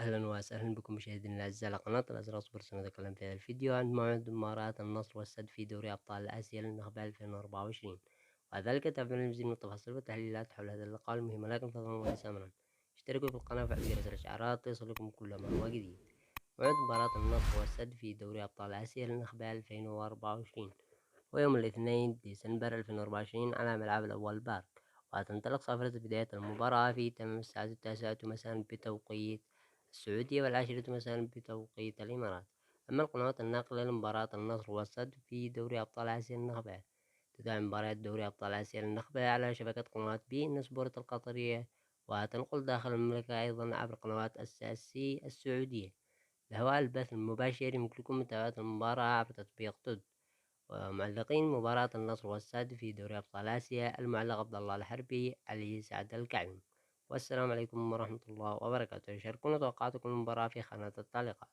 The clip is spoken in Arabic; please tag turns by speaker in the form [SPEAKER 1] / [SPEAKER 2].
[SPEAKER 1] أهلا وسهلا بكم مشاهدينا الأعزاء على قناة الأزرق سبورت. نتكلم في هذا الفيديو عن موعد مباراة النصر والسد في دوري أبطال آسيا للنخبة 2024، وذلك تابعنا المزيد من التفاصيل والتحليلات حول هذا اللقاء المهم. لكن فضلا وليس أمرا، اشتركوا في القناة وفعلوا جرس الإشعارات ليصلكم كل ما هو جديد. موعد مباراة النصر والسد في دوري أبطال آسيا للنخبة 2024 ويوم الاثنين ديسمبر 2024 على ملعب الأول بارك، وتنطلق صافرة بداية المباراة في تمام الساعة 9 مساء بتوقيت السعودية والعاشرة مساء بتوقيت الإمارات. أما القنوات الناقلة لمباراة النصر والسد في دوري أبطال آسيا للنخبة، تتابع مباريات دوري أبطال آسيا للنخبة على شبكة قنوات بي إن سبورت القطرية، وتنقل داخل المملكة أيضا عبر قنوات السي السعودية. لهواء البث المباشر يمكنكم متابعة المباراة عبر تطبيق تود. ومعلقين مباراة النصر والسد في دوري أبطال آسيا: المعلق عبد الله الحربي، علي سعد الكعبي. والسلام عليكم ورحمة الله وبركاته. شاركونا توقعاتكم المباراة في خانة التعليقات.